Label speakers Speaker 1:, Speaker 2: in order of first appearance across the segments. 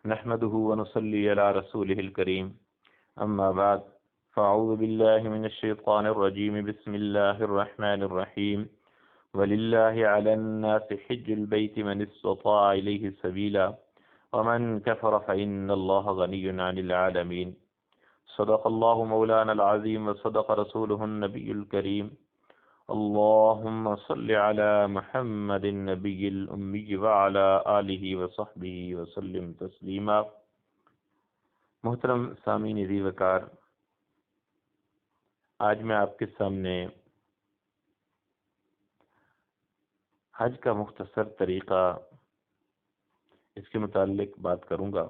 Speaker 1: نحمده ونصلي على رسوله الكريم أما بعد فأعوذ بالله من الشيطان الرجيم بسم الله الرحمن الرحيم ولله على الناس حج البيت من استطاع إليه سبيلا ومن كفر فإن الله غني عن العالمين صدق الله مولانا العظيم وصدق رسوله النبي الكريم اللهم صل على محمد النبي الأمي وعلى آله وصحبه وسلم تسلیما۔ محترم سامعین عزیز وقار، آج میں آپ کے سامنے حج کا مختصر طریقہ اس کے متعلق بات کروں گا،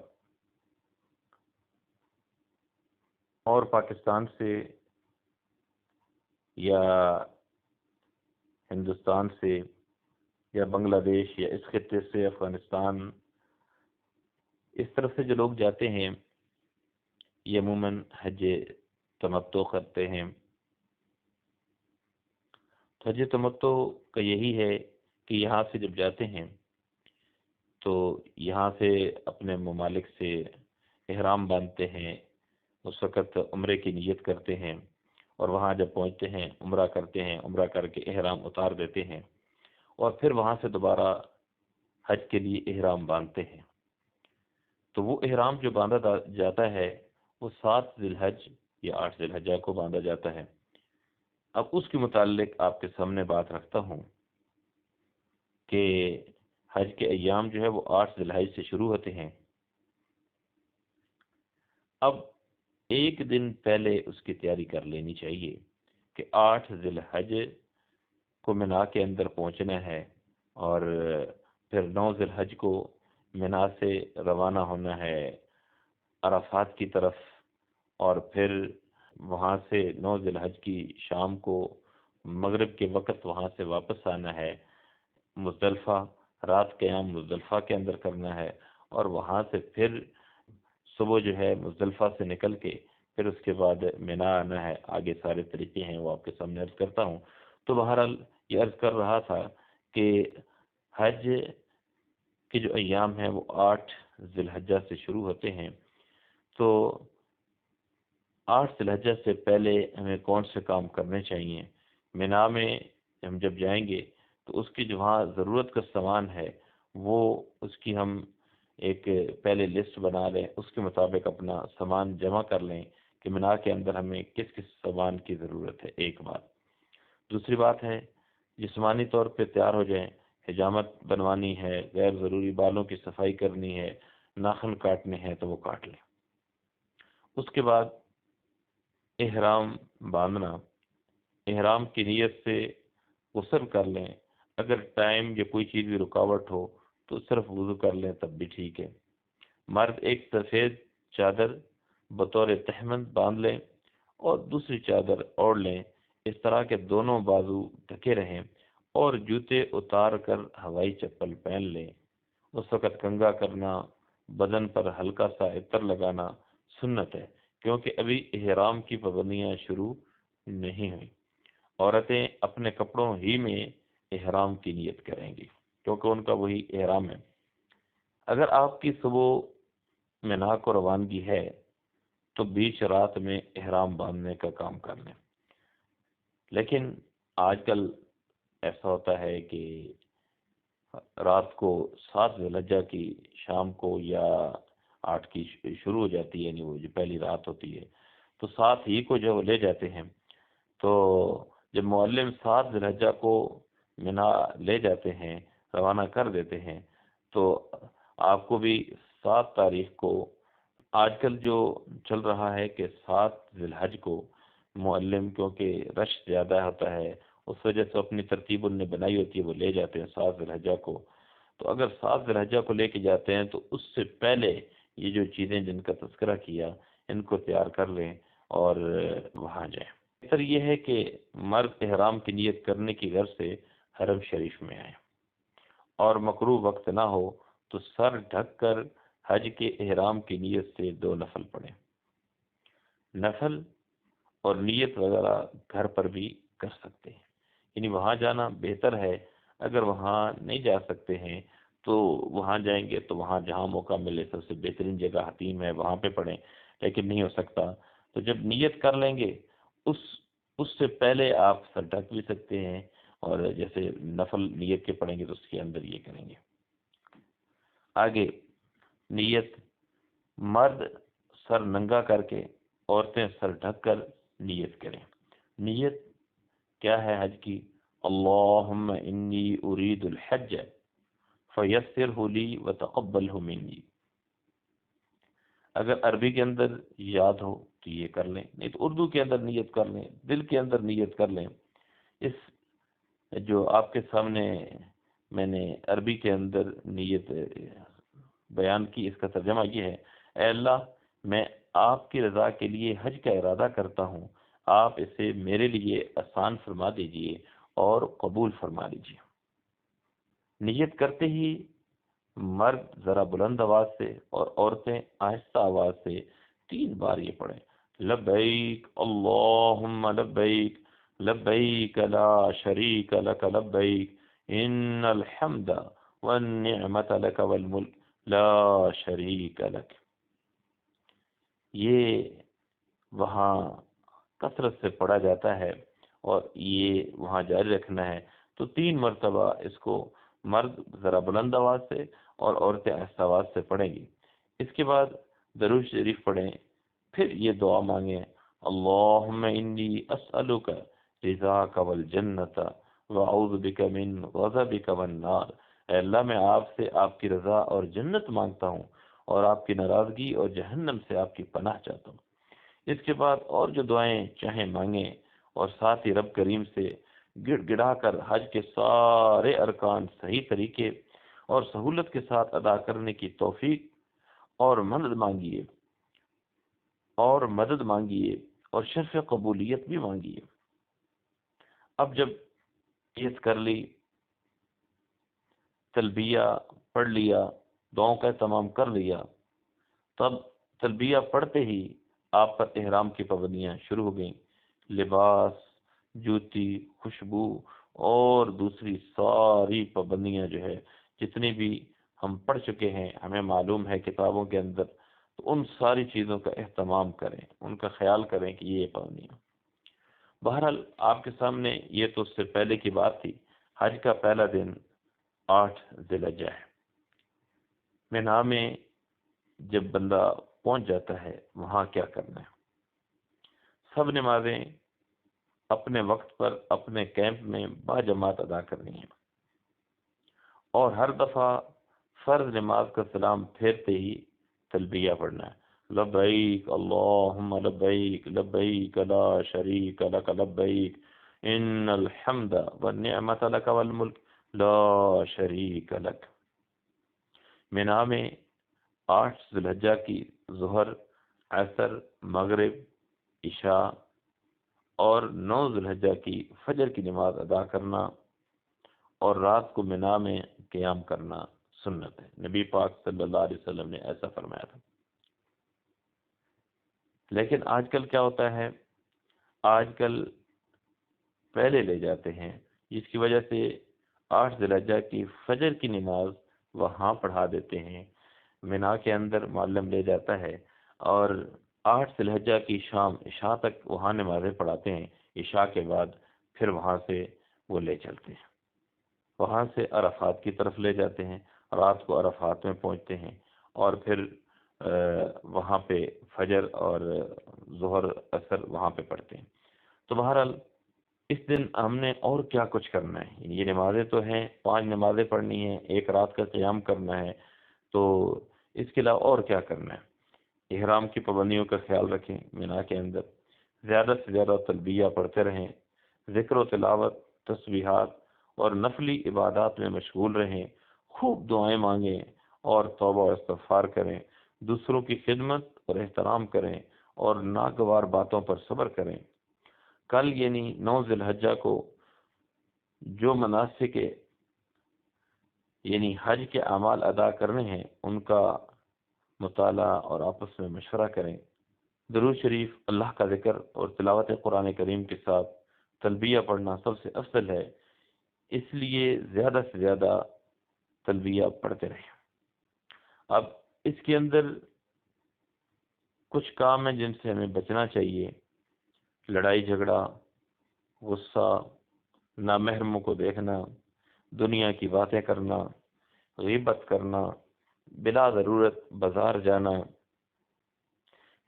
Speaker 1: اور پاکستان سے یا ہندوستان سے یا بنگلہ دیش یا اس خطے سے افغانستان، اس طرف سے جو لوگ جاتے ہیں یہ عموماً حج تمتع کرتے ہیں۔ تو حج تمتع کا یہی ہے کہ یہاں سے جب جاتے ہیں تو یہاں سے اپنے ممالک سے احرام باندھتے ہیں، اس وقت عمرے کی نیت کرتے ہیں، اور وہاں جب پہنچتے ہیں عمرہ کرتے ہیں، عمرہ کر کے احرام اتار دیتے ہیں، اور پھر وہاں سے دوبارہ حج کے لیے احرام باندھتے ہیں۔ تو وہ احرام جو باندھا جاتا ہے وہ 7 ذی الحج یا 8 ذی الحجہ کو باندھا جاتا ہے۔ اب اس کے متعلق آپ کے سامنے بات رکھتا ہوں کہ حج کے ایام جو ہے وہ 8 ذی الحج سے شروع ہوتے ہیں۔ اب ایک دن پہلے اس کی تیاری کر لینی چاہیے کہ 8 ذی الحج کو منا کے اندر پہنچنا ہے، اور پھر 9 ذی الحج کو منا سے روانہ ہونا ہے عرفات کی طرف، اور پھر وہاں سے 9 ذی الحج کی شام کو مغرب کے وقت وہاں سے واپس آنا ہے مزدلفہ، رات قیام مزدلفہ کے اندر کرنا ہے، اور وہاں سے پھر صبح جو ہے مزدلفہ سے نکل کے پھر اس کے بعد منا آنا ہے۔ آگے سارے طریقے ہیں وہ آپ کے سامنے عرض کرتا ہوں۔ تو بہرحال یہ عرض کر رہا تھا کہ حج کے جو ایام ہیں وہ 8 ذی الحجہ سے شروع ہوتے ہیں۔ تو 8 ذی الحجہ سے پہلے ہمیں کون سے کام کرنے چاہیے؟ منا میں ہم جب جائیں گے تو اس کی جو وہاں ضرورت کا سامان ہے وہ اس کی ہم ایک پہلے لسٹ بنا لیں، اس کے مطابق اپنا سامان جمع کر لیں کہ منا کے اندر ہمیں کس کس سامان کی ضرورت ہے، ایک بات۔ دوسری بات ہے جسمانی طور پہ تیار ہو جائیں، حجامت بنوانی ہے، غیر ضروری بالوں کی صفائی کرنی ہے، ناخن کاٹنے ہیں تو وہ کاٹ لیں۔ اس کے بعد احرام باندھنا، احرام کی نیت سے غسل کر لیں، اگر ٹائم یا کوئی چیز بھی رکاوٹ ہو تو صرف وضو کر لیں تب بھی ٹھیک ہے۔ مرد ایک سفید چادر بطور تہمند باندھ لیں اور دوسری چادر اوڑھ لیں، اس طرح کے دونوں بازو ڈھکے رہیں، اور جوتے اتار کر ہوائی چپل پہن لیں۔ اس وقت کنگھا کرنا، بدن پر ہلکا سا عطر لگانا سنت ہے، کیونکہ ابھی احرام کی پابندیاں شروع نہیں ہوئی۔ عورتیں اپنے کپڑوں ہی میں احرام کی نیت کریں گی کیونکہ ان کا وہی احرام ہے۔ اگر آپ کی صبح منا کو روانگی ہے تو بیچ رات میں احرام باندھنے کا کام کر لیں، لیکن آج کل ایسا ہوتا ہے کہ رات کو 7 ذی الحجہ کی شام کو یا 8 کی شروع ہو جاتی ہے، یعنی وہ جو پہلی رات ہوتی ہے تو 7 ہی کو جو لے جاتے ہیں۔ تو جب معلم 7 ذی الحجہ کو منا لے جاتے ہیں، روانہ کر دیتے ہیں، تو آپ کو بھی 7 تاریخ کو، آج کل جو چل رہا ہے کہ 7 ذی الحج کو معلم، کیونکہ رش زیادہ ہوتا ہے اس وجہ سے اپنی ترتیب انہیں بنائی ہوتی ہے، وہ لے جاتے ہیں 7 ذی الحجہ کو۔ تو اگر 7 ذی الحجہ کو لے کے جاتے ہیں تو اس سے پہلے یہ جو چیزیں جن کا تذکرہ کیا ان کو تیار کر لیں اور وہاں جائیں۔ بہتر یہ ہے کہ مرد احرام کی نیت کرنے کی غرض سے حرم شریف میں آئیں، اور مکروہ وقت نہ ہو تو سر ڈھک کر حج کے احرام کی نیت سے 2 نفل پڑھیں۔ نفل اور نیت وغیرہ گھر پر بھی کر سکتے ہیں، یعنی وہاں جانا بہتر ہے۔ اگر وہاں نہیں جا سکتے ہیں تو وہاں جائیں گے تو وہاں جہاں موقع ملے سب سے بہترین جگہ حتیم ہے وہاں پہ پڑھیں، لیکن نہیں ہو سکتا تو جب نیت کر لیں گے اس اس سے پہلے آپ سر ڈھک بھی سکتے ہیں، اور جیسے نفل نیت کے پڑھیں گے تو اس کے اندر یہ کریں گے۔ آگے نیت، مرد سر ننگا کر کے، عورتیں سر ڈھک کر نیت کریں۔ نیت کیا ہے حج کی؟ اللہم انی ارید الحج فیسرہ لی وتقبلہ منی۔ اگر عربی کے اندر یاد ہو تو یہ کر لیں، نہیں تو اردو کے اندر نیت کر لیں، دل کے اندر نیت کر لیں۔ اس جو آپ کے سامنے میں نے عربی کے اندر نیت بیان کی، اس کا ترجمہ یہ ہے: اے اللہ، میں آپ کی رضا کے لیے حج کا ارادہ کرتا ہوں، آپ اسے میرے لیے آسان فرما دیجئے اور قبول فرما لیجئے۔ نیت کرتے ہی مرد ذرا بلند آواز سے اور عورتیں آہستہ آواز سے 3 بار یہ پڑھیں: لبیک اللہم لبیک، لبیک لا شریک لک لبیک، ان الحمد والنعمت لک والملک لا شریک لک۔ یہ وہاں کثرت سے پڑھا جاتا ہے اور یہ وہاں جاری رکھنا ہے۔ تو 3 مرتبہ اس کو مرد ذرا بلند آواز سے اور عورتیں آہستہ آواز سے پڑھیں گی۔ اس کے بعد درود شریف پڑھیں، پھر یہ دعا مانگیں: اللہم انی اسألک رضاک والجنت واعوذ بک من غضبک والنار۔ اے اللہ، میں آپ سے آپ کی رضا اور جنت مانگتا ہوں، اور آپ کی ناراضگی اور جہنم سے آپ کی پناہ چاہتا ہوں۔ اس کے بعد اور جو دعائیں چاہیں مانگیں، اور ساتھ ہی رب کریم سے گڑ گڑا کر حج کے سارے ارکان صحیح طریقے اور سہولت کے ساتھ ادا کرنے کی توفیق اور مدد مانگیے اور شرف قبولیت بھی مانگیے۔ اب جب نیت کر لی، تلبیہ پڑھ لیا، دعاؤں کا اہتمام کر لیا، تب تلبیہ پڑھتے ہی آپ پر احرام کی پابندیاں شروع ہو گئیں۔ لباس، جوتی، خوشبو اور دوسری ساری پابندیاں جو ہے جتنی بھی ہم پڑھ چکے ہیں، ہمیں معلوم ہے کتابوں کے اندر، تو ان ساری چیزوں کا اہتمام کریں، ان کا خیال کریں کہ یہ پابندیاں۔ بہرحال آپ کے سامنے یہ تو اس سے پہلے کی بات تھی۔ حج کا پہلا دن 8 ذی الحجہ ہے۔ مینا میں جب بندہ پہنچ جاتا ہے وہاں کیا کرنا ہے؟ سب نمازیں اپنے وقت پر اپنے کیمپ میں باجماعت ادا کرنی ہیں، اور ہر دفعہ فرض نماز کا سلام پھیرتے ہی تلبیہ پڑھنا ہے: لبیک اللہم لبیک، لبیک لا شریک لک لبیک، ان الحمد والنعمت لک والملک لا شریک لک۔ مینا میں 8 ذی الحجہ کی ظہر، عصر، مغرب، عشاء اور 9 ذی الحجہ کی فجر کی نماز ادا کرنا، اور رات کو مینا میں قیام کرنا سنت ہے۔ نبی پاک صلی اللہ علیہ وسلم نے ایسا فرمایا تھا۔ لیکن آج کل کیا ہوتا ہے؟ آج کل پہلے لے جاتے ہیں، جس کی وجہ سے 8 ذی الحجہ کی فجر کی نماز وہاں پڑھا دیتے ہیں، مینا کے اندر معلم لے جاتا ہے، اور 8 ذی الحجہ کی شام عشاء تک وہاں نمازیں پڑھاتے ہیں۔ عشاء کے بعد پھر وہاں سے وہ لے چلتے ہیں، وہاں سے عرفات کی طرف لے جاتے ہیں، رات کو عرفات میں پہنچتے ہیں، اور پھر وہاں پہ فجر اور ظہر عصر وہاں پہ پڑھتے ہیں۔ تو بہرحال اس دن ہم نے اور کیا کچھ کرنا ہے؟ یہ نمازیں تو ہیں، 5 نمازیں پڑھنی ہیں، 1 رات کا قیام کرنا ہے، تو اس کے علاوہ اور کیا کرنا ہے؟ احرام کی پابندیوں کا خیال رکھیں، مینا کے اندر زیادہ سے زیادہ تلبیہ پڑھتے رہیں، ذکر و تلاوت، تسبیحات اور نفلی عبادات میں مشغول رہیں، خوب دعائیں مانگیں اور توبہ و استغفار کریں، دوسروں کی خدمت اور احترام کریں، اور ناگوار باتوں پر صبر کریں۔ کل یعنی 9 ذی الحجہ کو جو مناسک یعنی حج کے اعمال ادا کرنے ہیں ان کا مطالعہ اور آپس میں مشورہ کریں۔ درود شریف، اللہ کا ذکر اور تلاوت قرآن کریم کے ساتھ تلبیہ پڑھنا سب سے افضل ہے، اس لیے زیادہ سے زیادہ تلبیہ پڑھتے رہیں۔ اب اس کے اندر کچھ کام ہیں جن سے ہمیں بچنا چاہیے، لڑائی جھگڑا، غصہ، نامحرموں کو دیکھنا، دنیا کی باتیں کرنا، غیبت کرنا، بلا ضرورت بازار جانا،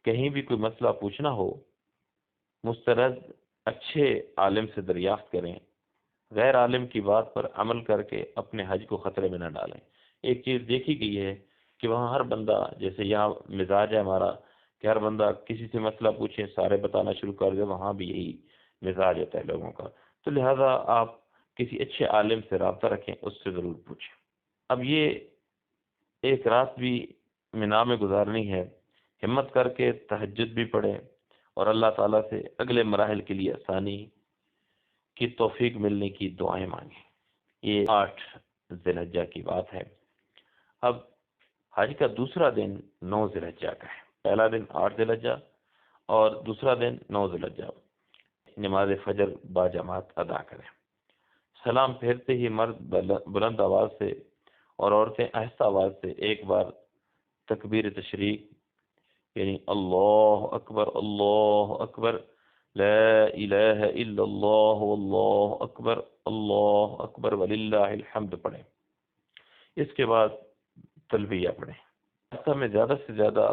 Speaker 1: کہیں بھی کوئی مسئلہ پوچھنا ہو مسترد اچھے عالم سے دریافت کریں، غیر عالم کی بات پر عمل کر کے اپنے حج کو خطرے میں نہ ڈالیں۔ ایک چیز دیکھی گئی ہے کہ وہاں ہر بندہ، جیسے یہاں مزاج ہے ہمارا کہ ہر بندہ کسی سے مسئلہ پوچھے سارے بتانا شروع کر دے، وہاں بھی یہی مزاج ہوتا ہے لوگوں کا۔ تو لہذا آپ کسی اچھے عالم سے رابطہ رکھیں، اس سے ضرور پوچھیں۔ اب یہ ایک رات بھی مینا میں گزارنی ہے، ہمت کر کے تہجد بھی پڑھیں اور اللہ تعالیٰ سے اگلے مراحل کے لیے آسانی کی توفیق ملنے کی دعائیں مانگیں۔ یہ 8 ذی الحجہ کی بات ہے۔ اب حج کا دوسرا دن 9 ذی الحجہ کا ہے۔ پہلا دن 8 ذی الحجہ اور دوسرا دن 9 ذی الحجہ۔ نماز فجر با جماعت ادا کریں۔ سلام پھیرتے ہی مرد بلند آواز سے اور عورتیں آہستہ آواز سے ایک بار تکبیر تشریق یعنی اللہ اکبر لا الہ الا اللہ واللہ اکبر وللہ الحمد پڑھیں۔ اس کے بعد تلبیہ پڑھیں۔ ایسا میں زیادہ سے زیادہ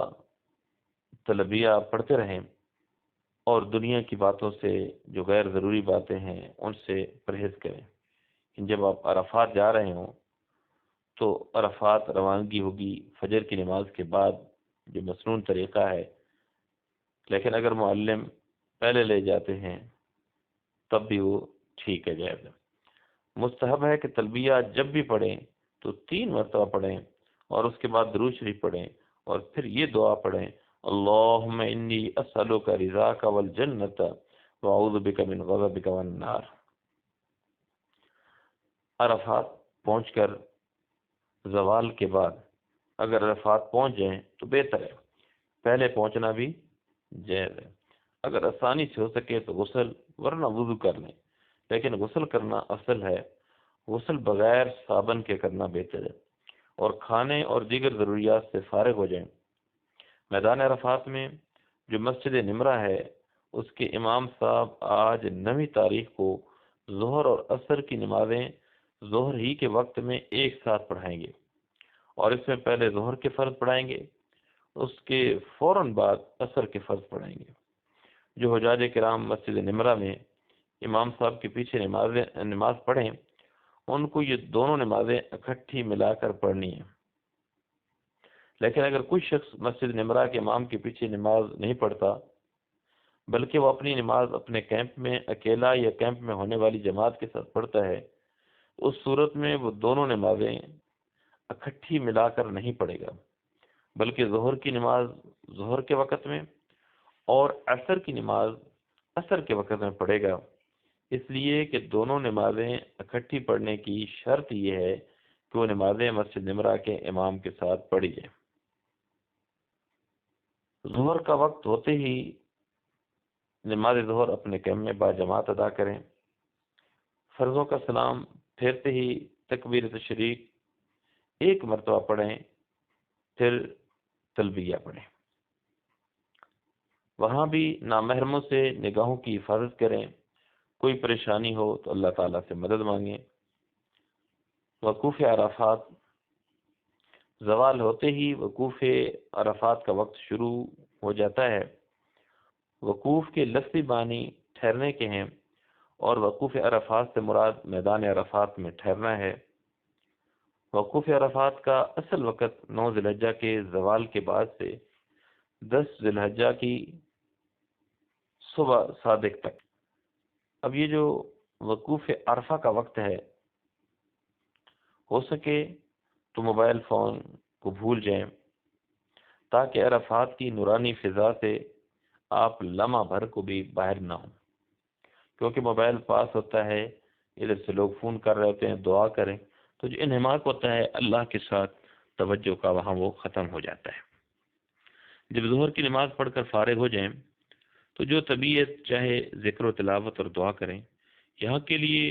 Speaker 1: تلبیہ پڑھتے رہیں اور دنیا کی باتوں سے، جو غیر ضروری باتیں ہیں ان سے پرہیز کریں۔ جب آپ عرفات جا رہے ہوں تو عرفات روانگی ہوگی فجر کی نماز کے بعد، جو مسنون طریقہ ہے، لیکن اگر معلم پہلے لے جاتے ہیں تب بھی وہ ٹھیک ہے، جائز ہے۔ مستحب ہے کہ تلبیہ جب بھی پڑھیں تو 3 مرتبہ پڑھیں اور اس کے بعد درود شریف پڑھیں اور پھر یہ دعا پڑھیں، اللہم انی اسألک رضاک والجنت واعوذ بک من غضبک والنار۔ عرفات پہنچ کر زوال کے بعد اگر عرفات پہنچ جائیں تو بہتر ہے، پہلے پہنچنا بھی جائز ہے۔ اگر آسانی سے ہو سکے تو غسل ورنہ وضو کر لیں، لیکن غسل کرنا اصل ہے، غسل بغیر صابن کے کرنا بہتر ہے، اور کھانے اور دیگر ضروریات سے فارغ ہو جائیں۔ میدان عرفات میں جو مسجد نمرہ ہے اس کے امام صاحب آج 9 تاریخ کو ظہر اور عصر کی نمازیں ظہر ہی کے وقت میں ایک ساتھ پڑھائیں گے، اور اس میں پہلے ظہر کے فرض پڑھائیں گے، اس کے فوراً بعد عصر کے فرض پڑھائیں گے۔ جو حجاج کرام مسجد نمرہ میں امام صاحب کے پیچھے نماز پڑھیں ان کو یہ دونوں نمازیں اکٹھی ملا کر پڑھنی ہیں۔ لیکن اگر کوئی شخص مسجد نمرہ کے امام کے پیچھے نماز نہیں پڑھتا بلکہ وہ اپنی نماز اپنے کیمپ میں اکیلا یا کیمپ میں ہونے والی جماعت کے ساتھ پڑھتا ہے، اس صورت میں وہ دونوں نمازیں اکٹھی ملا کر نہیں پڑھے گا، بلکہ ظہر کی نماز ظہر کے وقت میں اور عصر کی نماز عصر کے وقت میں پڑھے گا، اس لیے کہ دونوں نمازیں اکٹھی پڑھنے کی شرط یہ ہے کہ وہ نمازیں مسجد نمرہ کے امام کے ساتھ پڑھی جائیں۔ ظہر کا وقت ہوتے ہی نماز ظہر اپنے کیمپ میں با جماعت ادا کریں۔ فرضوں کا سلام پھیرتے ہی تکبیر تشریق 1 مرتبہ پڑھیں، پھر تلبیہ پڑھیں۔ وہاں بھی نامحرموں سے نگاہوں کی حفاظت کریں، کوئی پریشانی ہو تو اللہ تعالیٰ سے مدد مانگیں۔ وقوف عرفات، زوال ہوتے ہی وقوف عرفات کا وقت شروع ہو جاتا ہے۔ وقوف کے لفظی معنی ٹھہرنے کے ہیں، اور وقوف عرفات سے مراد میدان عرفات میں ٹھہرنا ہے۔ وقوف عرفات کا اصل وقت 9 ذی الحجہ کے زوال کے بعد سے 10 ذی الحجہ کی صبح صادق تک۔ اب یہ جو وقوف عرفہ کا وقت ہے، ہو سکے تو موبائل فون کو بھول جائیں تاکہ عرفات کی نورانی فضا سے آپ لمحہ بھر کو بھی باہر نہ ہوں، کیونکہ موبائل پاس ہوتا ہے، ادھر سے لوگ فون کر رہے ہوتے ہیں، دعا کریں، تو جو انہماک ہوتا ہے اللہ کے ساتھ توجہ کا، وہاں وہ ختم ہو جاتا ہے۔ جب ظہر کی نماز پڑھ کر فارغ ہو جائیں تو جو طبیعت چاہے ذکر و تلاوت اور دعا کریں۔ یہاں کے لیے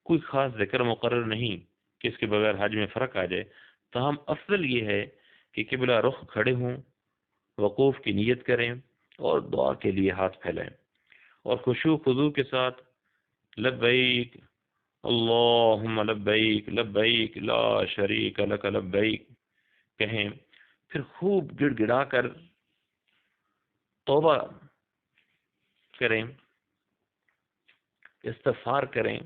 Speaker 1: کوئی خاص ذکر مقرر نہیں کہ اس کے بغیر حج میں فرق آ جائے، تاہم افضل یہ ہے کہ قبلہ رخ کھڑے ہوں، وقوف کی نیت کریں اور دعا کے لیے ہاتھ پھیلائیں اور خشوع خضوع کے ساتھ لبیک اللہم لبیک لبیک لا شریک لک لبیک کہیں، پھر خوب گڑ گڑا کر توبہ کریں، استغفار کریں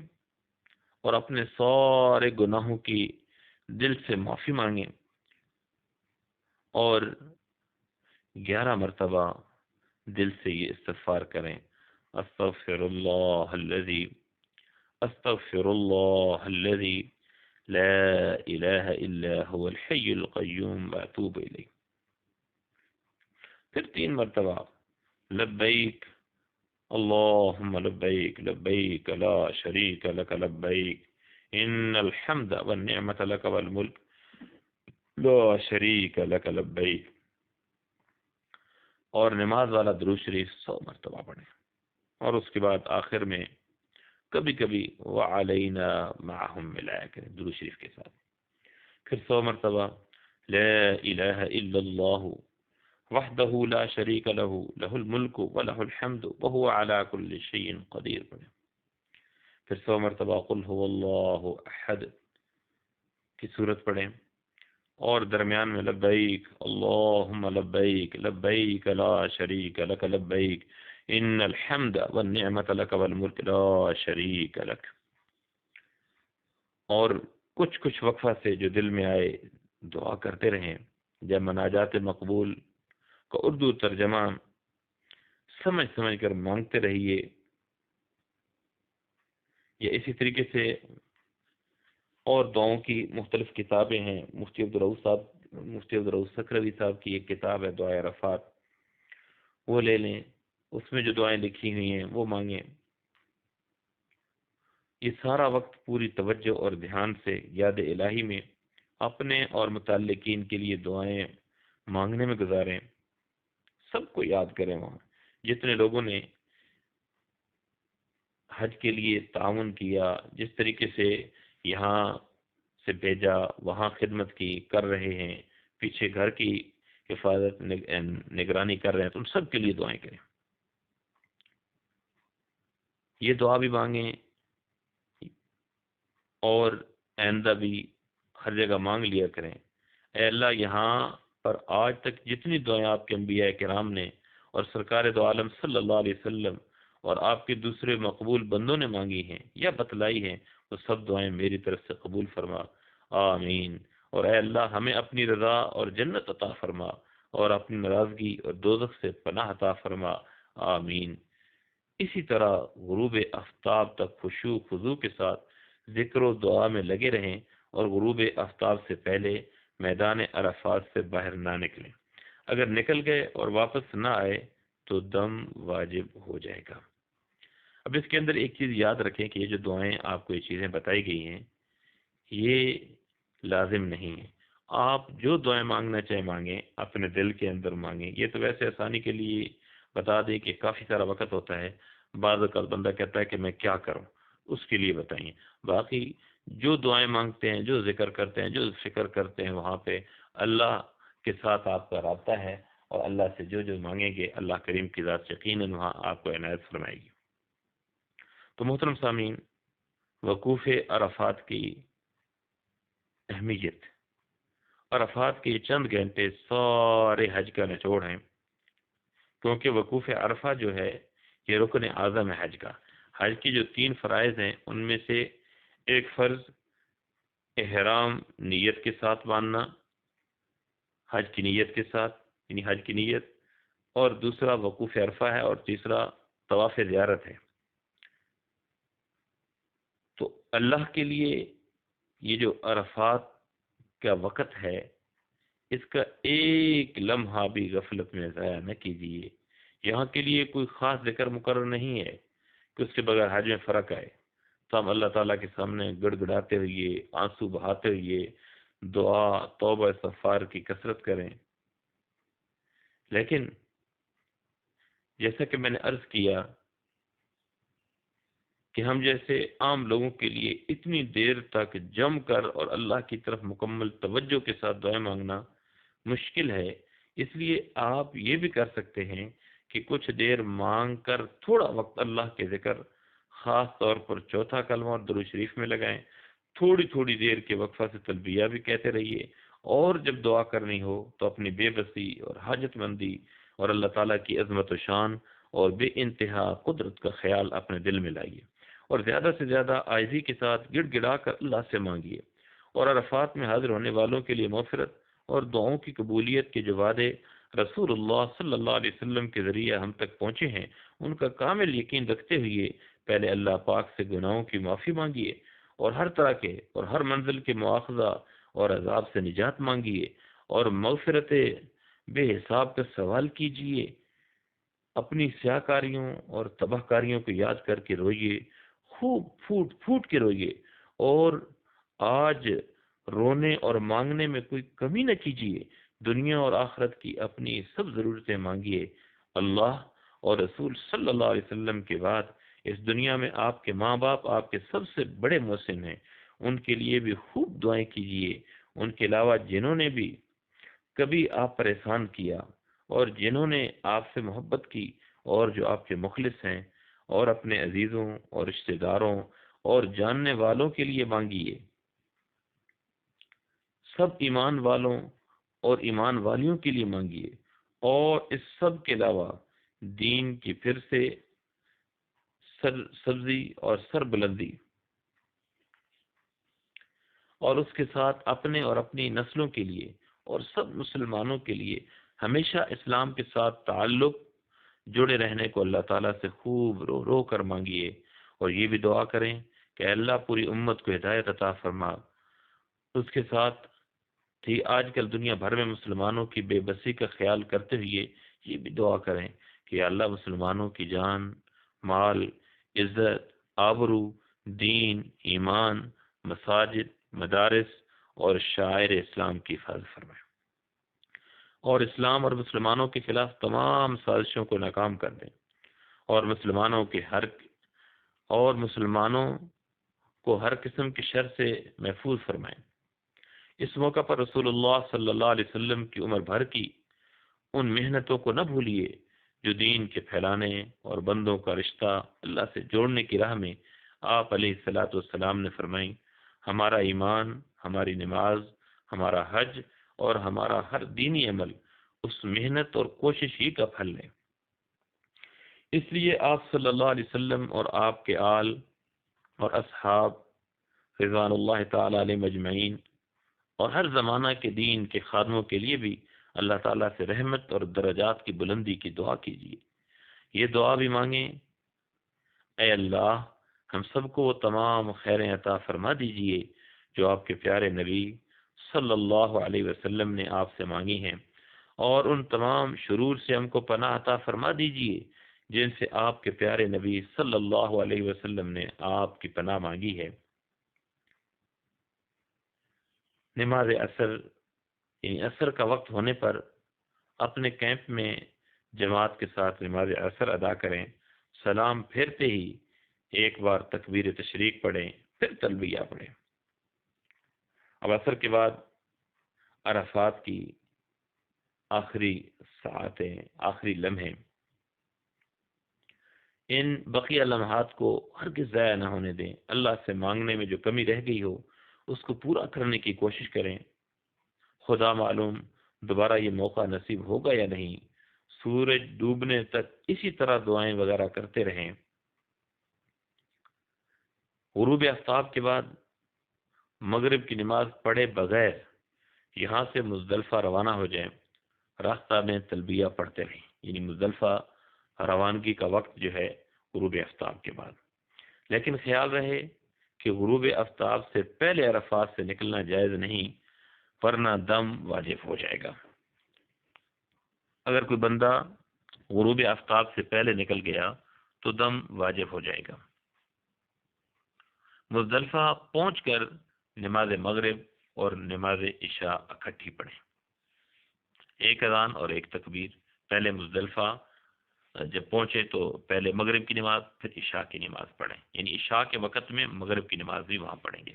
Speaker 1: اور اپنے سارے گناہوں کی دل سے معافی مانگیں اور 11 مرتبہ دل سے یہ استغفار کریں، استغفر اللہ الذی استغفر اللہ الذی لا الہ الا هو الحی القیوم واتوب الیہ، پھر 3 مرتبہ لبیک اللہم لبیک لبیک لا شریک لک لبیک ان الحمد والنعمت لک والملک لا شریک لک لبیک، اور نماز والا درود شریف 100 مرتبہ پڑھیں، اور اس کے بعد آخر میں کبھی کبھی وعلینا معہم ملایا کریں درود شریف کے ساتھ، پھر 100 مرتبہ لا الہ الا اللہ وحدہ لا شریک لہ لہ الملک ولہ الحمد وہو علی کل شیء قدیر پڑھیں، پھر 100 مرتبہ قل هو اللہ احد کی صورت پڑھیں، اور درمیان میں لبیک اللہم لبیک لبیک لا شریک لک لبیک ان الحمد والنعمت لک والملک لا شریک لک، اور کچھ وقفہ سے جو دل میں آئے دعا کرتے رہیں۔ جب مناجات مقبول کا اردو ترجمہ سمجھ کر مانگتے رہیے، یا اسی طریقے سے اور دعاؤں کی مختلف کتابیں ہیں، مفتی عبدالرؤف سکروی صاحب کی ایک کتاب ہے دعائے عرفات، وہ لے لیں، اس میں جو دعائیں لکھی ہوئی ہیں وہ مانگیں۔ یہ سارا وقت پوری توجہ اور دھیان سے یاد الہی میں اپنے اور متعلقین کے لیے دعائیں مانگنے میں گزاریں، سب کو یاد کریں، وہاں جتنے لوگوں نے حج کے لیے تعاون کیا، جس طریقے سے یہاں سے بھیجا، وہاں خدمت کی کر رہے ہیں، پیچھے گھر کی حفاظت نگرانی کر رہے ہیں، تو ان سب کے لیے دعائیں کریں، یہ دعا بھی مانگیں اور آئندہ بھی ہر جگہ مانگ لیا کریں۔ اے اللہ، یہاں پر آج تک جتنی دعائیں آپ کے انبیاء کرام نے اور سرکار دو عالم صلی اللہ علیہ وسلم اور آپ کے دوسرے مقبول بندوں نے مانگی ہیں یا بتلائی ہیں، وہ سب دعائیں میری طرف سے قبول فرما، آمین۔ اور اے اللہ، ہمیں اپنی رضا اور جنت عطا فرما اور اپنی ناراضگی اور دوزخ سے پناہ عطا فرما، آمین۔ اسی طرح غروب آفتاب تک خشوع خضوع کے ساتھ ذکر و دعا میں لگے رہیں اور غروب آفتاب سے پہلے میدان عرفات سے باہر نہ نکلیں۔ اگر نکل گئے اور واپس نہ آئے تو دم واجب ہو جائے گا۔ اب اس کے اندر ایک چیز یاد رکھیں کہ یہ جو دعائیں آپ کو یہ چیزیں بتائی گئی ہیں، یہ لازم نہیں ہے۔ آپ جو دعائیں مانگنا چاہیں مانگیں، اپنے دل کے اندر مانگیں۔ یہ تو ویسے آسانی کے لیے بتا دیں کہ کافی سارا وقت ہوتا ہے، بعض اوقات بندہ کہتا ہے کہ میں کیا کروں، اس کے لیے بتائیں۔ باقی جو دعائیں مانگتے ہیں، جو ذکر کرتے ہیں، جو فکر کرتے ہیں، وہاں پہ اللہ کے ساتھ آپ کا رابطہ ہے، اور اللہ سے جو مانگیں گے اللہ کریم کی ذات یقیناً وہاں آپ کو عنایت فرمائے گی۔ تو محترم سامعین، وقوف عرفات کی اہمیت، عرفات کے یہ چند گھنٹے سارے حج کا نچوڑ ہیں، کیونکہ وقوف عرفہ جو ہے یہ رکن اعظم ہے حج کا۔ حج کی جو 3 فرائض ہیں ان میں سے ایک فرض احرام نیت کے ساتھ باندھنا، حج کی نیت کے ساتھ، یعنی حج کی نیت، اور دوسرا وقوف عرفہ ہے، اور تیسرا طواف زیارت ہے۔ تو اللہ کے لیے یہ جو عرفات کا وقت ہے، اس کا ایک لمحہ بھی غفلت میں ضائع نہ کیجیے۔ یہاں کے لیے کوئی خاص ذکر مقرر نہیں ہے کہ اس کے بغیر حج میں فرق آئے، تو ہم اللہ تعالیٰ کے سامنے گڑ گڑاتے ہوئے، آنسو بہاتے ہوئے دعا توبہ استغفار کی کثرت کریں۔ لیکن جیسا کہ میں نے عرض کیا کہ ہم جیسے عام لوگوں کے لیے اتنی دیر تک جم کر اور اللہ کی طرف مکمل توجہ کے ساتھ دعائیں مانگنا مشکل ہے۔ اس لیے آپ یہ بھی کر سکتے ہیں کہ کچھ دیر مانگ کر تھوڑا وقت اللہ کے ذکر، خاص طور پر چوتھا کلمہ اور درود شریف میں لگائیں، تھوڑی تھوڑی دیر کے وقفہ سے تلبیہ بھی کہتے رہیے، اور جب دعا کرنی ہو تو اپنی بے بسی اور حاجت مندی اور اللہ تعالیٰ کی عظمت و شان اور بے انتہا قدرت کا خیال اپنے دل میں لائیے، اور زیادہ سے زیادہ عاجزی کے ساتھ گڑ گڑا کر اللہ سے مانگیے۔ اور عرفات میں حاضر ہونے والوں کے لیے مغفرت اور دعاؤں کی قبولیت کے جو وعدے رسول اللہ صلی اللہ علیہ وسلم کے ذریعے ہم تک پہنچے ہیں، ان کا کامل یقین رکھتے ہوئے پہلے اللہ پاک سے گناہوں کی معافی مانگیے، اور ہر طرح کے اور ہر منزل کے مواخذہ اور عذاب سے نجات مانگیے، اور مغفرت بے حساب کا سوال کیجیے۔ اپنی سیاہ کاریوں اور تباہ کاریوں کو یاد کر کے روئیے، خوب پھوٹ پھوٹ کے روئیے، اور آج رونے اور مانگنے میں کوئی کمی نہ کیجیے۔ دنیا اور آخرت کی اپنی سب ضرورتیں مانگیے۔ اللہ اور رسول صلی اللہ علیہ وسلم کے بعد اس دنیا میں آپ کے ماں باپ آپ کے سب سے بڑے محسن ہیں، ان کے لیے بھی خوب دعائیں کیجیے۔ ان کے علاوہ جنہوں نے بھی کبھی آپ پر احسان کیا اور جنہوں نے آپ سے محبت کی اور جو آپ کے مخلص ہیں، اور اپنے عزیزوں اور رشتہ داروں اور جاننے والوں کے لیے مانگیے۔ سب ایمان والوں اور ایمان والیوں کے لیے مانگیے، اور اس سب کے علاوہ دین کی پھر سے سبزی اور سر بلندی، اور اس کے ساتھ اپنے اور اپنی نسلوں کے لیے اور سب مسلمانوں کے لیے ہمیشہ اسلام کے ساتھ تعلق جڑے رہنے کو اللہ تعالیٰ سے خوب رو رو کر مانگیے، اور یہ بھی دعا کریں کہ اللہ پوری امت کو ہدایت عطا فرما۔ اس کے ساتھ تھی آج کل دنیا بھر میں مسلمانوں کی بے بسی کا خیال کرتے ہوئے یہ بھی دعا کریں کہ یا اللہ مسلمانوں کی جان، مال، عزت، آبرو، دین، ایمان، مساجد، مدارس اور شاعر اسلام کی حفاظت فرمائے، اور اسلام اور مسلمانوں کے خلاف تمام سازشوں کو ناکام کر دیں، اور مسلمانوں کو ہر قسم کی شر سے محفوظ فرمائیں۔ اس موقع پر رسول اللہ صلی اللہ علیہ وسلم کی عمر بھر کی ان محنتوں کو نہ بھولیے جو دین کے پھیلانے اور بندوں کا رشتہ اللہ سے جوڑنے کی راہ میں آپ علیہ الصلاۃ والسلام نے فرمائیں۔ ہمارا ایمان، ہماری نماز، ہمارا حج اور ہمارا ہر دینی عمل اس محنت اور کوشش ہی کا پھل ہے۔ اس لیے آپ صلی اللہ علیہ وسلم اور آپ کے آل اور اصحاب رضوان اللہ تعالی علیہ مجمعین اور ہر زمانہ کے دین کے خادموں کے لیے بھی اللہ تعالیٰ سے رحمت اور درجات کی بلندی کی دعا کیجیے۔ یہ دعا بھی مانگیں، اے اللہ ہم سب کو وہ تمام خیریں عطا فرما دیجیے جو آپ کے پیارے نبی صلی اللہ علیہ وسلم نے آپ سے مانگی ہیں، اور ان تمام شرور سے ہم کو پناہ عطا فرما دیجیے جن سے آپ کے پیارے نبی صلی اللہ علیہ وسلم نے آپ کی پناہ مانگی ہے۔ نماز عصر یعنی عصر کا وقت ہونے پر اپنے کیمپ میں جماعت کے ساتھ نماز عصر ادا کریں، سلام پھیرتے ہی ایک بار تکبیر تشریق پڑھیں، پھر تلبیہ پڑھیں۔ اب عصر کے بعد عرفات کی آخری ساعتیں، آخری لمحے، ان بقیہ لمحات کو ہرگز ضائع نہ ہونے دیں۔ اللہ سے مانگنے میں جو کمی رہ گئی ہو اس کو پورا کرنے کی کوشش کریں۔ خدا معلوم دوبارہ یہ موقع نصیب ہوگا یا نہیں۔ سورج ڈوبنے تک اسی طرح دعائیں وغیرہ کرتے رہیں۔ غروب آفتاب کے بعد مغرب کی نماز پڑھے بغیر یہاں سے مزدلفہ روانہ ہو جائیں، راستہ میں تلبیہ پڑھتے رہیں، یعنی مزدلفہ روانگی کا وقت جو ہے غروب آفتاب کے بعد۔ لیکن خیال رہے کہ غروب آفتاب سے پہلے عرفات سے نکلنا جائز نہیں، ورنہ دم واجب ہو جائے گا۔ اگر کوئی بندہ غروب آفتاب سے پہلے نکل گیا تو دم واجب ہو جائے گا۔ مزدلفہ پہنچ کر نماز مغرب اور نماز عشاء اکٹھی پڑھیں، ایک اذان اور ایک تکبیر۔ پہلے مزدلفہ جب پہنچے تو پہلے مغرب کی نماز پھر عشاء کی نماز پڑھیں، یعنی عشاء کے وقت میں مغرب کی نماز بھی وہاں پڑھیں گے۔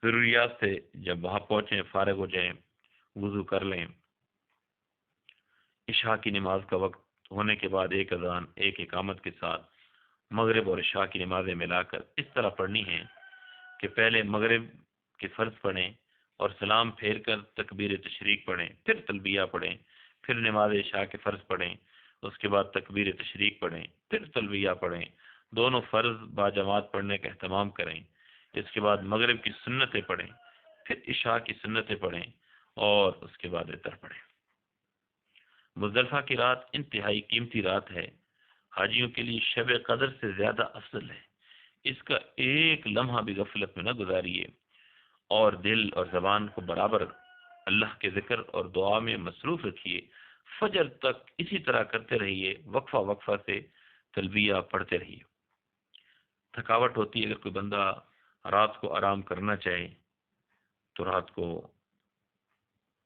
Speaker 1: ضروریات سے جب وہاں پہنچیں فارغ ہو جائیں، وضو کر لیں، عشاء کی نماز کا وقت ہونے کے بعد ایک اذان ایک اقامت کے ساتھ مغرب اور عشاء کی نمازیں ملا کر اس طرح پڑھنی ہیں کہ پہلے مغرب کے فرض پڑھیں اور سلام پھیر کر تکبیر تشریق پڑھیں، پھر تلبیہ پڑھیں، پھر نماز عشاء کے فرض پڑھیں، اس کے بعد تکبیر تشریق پڑھیں، پھر تلبیہ پڑھیں، دونوں فرض با جماعت پڑھنے کا اہتمام کریں، اس کے بعد مغرب کی سنتیں پڑھیں، پھر عشاء کی سنتیں پڑھیں اور اس کے بعد وتر پڑھیں۔ مزدلفہ کی رات انتہائی قیمتی رات ہے، حاجیوں کے لیے شب قدر سے زیادہ افضل ہے۔ اس کا ایک لمحہ بھی غفلت میں نہ گزاریے اور دل اور زبان کو برابر اللہ کے ذکر اور دعا میں مصروف رکھیے۔ فجر تک اسی طرح کرتے رہیے، وقفہ وقفہ سے تلبیہ پڑھتے رہیے۔ تھکاوٹ ہوتی ہے، اگر کوئی بندہ رات کو آرام کرنا چاہے تو رات کو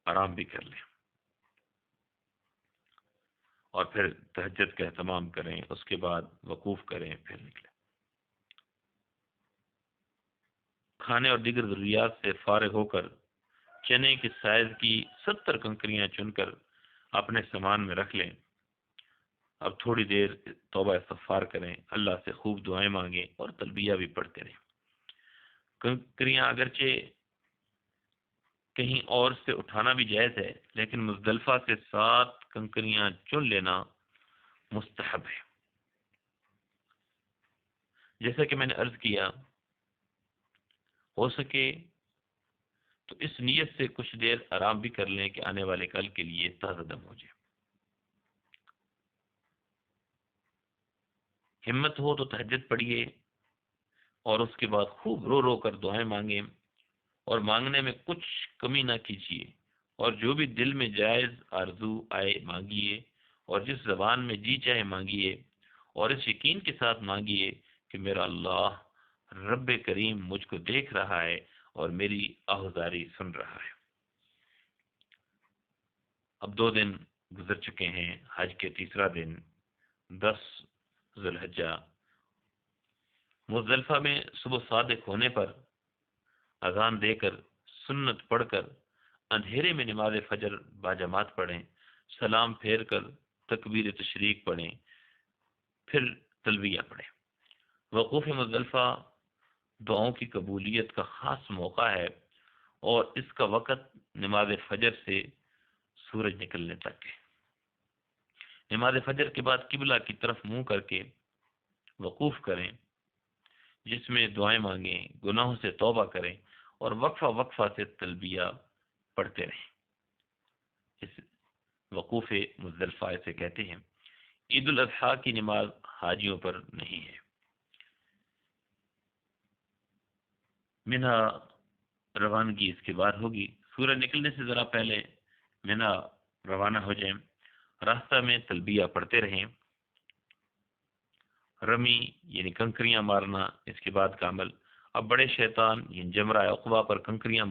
Speaker 1: آرام بھی کر لے اور پھر تہجد کا اہتمام کریں، اس کے بعد وقوف کریں، پھر نکلیں۔ کھانے اور دیگر ضروریات سے فارغ ہو کر چنے کی سائز کی 70 کنکریاں چن کر اپنے سامان میں رکھ لیں۔ اب تھوڑی دیر توبہ استغفار کریں، اللہ سے خوب دعائیں مانگیں اور تلبیہ بھی پڑھتے رہیں۔ کنکریاں اگرچہ کہیں اور سے اٹھانا بھی جائز ہے، لیکن مزدلفہ سے 7 کنکریاں چن لینا مستحب ہے۔ جیسا کہ میں نے عرض کیا، ہو سکے تو اس نیت سے کچھ دیر آرام بھی کر لیں کہ آنے والے کل کے لیے تازہ دم ہو جائے۔ ہمت ہو تو تہجد پڑھیے اور اس کے بعد خوب رو رو کر دعائیں مانگیں اور مانگنے میں کچھ کمی نہ کیجیے، اور جو بھی دل میں جائز آرزو آئے مانگیے اور جس زبان میں جی چاہے مانگیے، اور اس یقین کے ساتھ مانگیے کہ میرا اللہ رب کریم مجھ کو دیکھ رہا ہے اور میری آہذاری سن رہا ہے۔ اب 2 دن گزر چکے ہیں، حج کے تیسرا دن 10 ذی الحجہ۔ مزدلفہ میں صبح صادق ہونے پر اذان دے کر سنت پڑھ کر اندھیرے میں نماز فجر باجماعت پڑھیں، سلام پھیر کر تکبیر تشریق پڑھیں، پھر تلبیہ پڑھیں۔ وقوف مزدلفہ دعاؤں کی قبولیت کا خاص موقع ہے اور اس کا وقت نماز فجر سے سورج نکلنے تک ہے۔ نماز فجر کے بعد قبلہ کی طرف منہ کر کے وقوف کریں، جس میں دعائیں مانگیں، گناہوں سے توبہ کریں اور وقفہ وقفہ سے تلبیہ پڑھتے رہیں۔ اس وقوف مزدلفہ اسے کہتے ہیں۔ عید الاضحیٰ کی نماز حاجیوں پر نہیں ہے۔ منی روانگی اس کے بعد ہوگی۔ سورج نکلنے سے ذرا پہلے منی روانہ ہو جائیں، راستہ میں تلبیہ پڑھتے رہیں۔ رمی یعنی کنکریاں مارنا اس کے بعد کا عمل۔ اب بڑے شیطان یعنی جمرہ عقبہ پر کنکریاں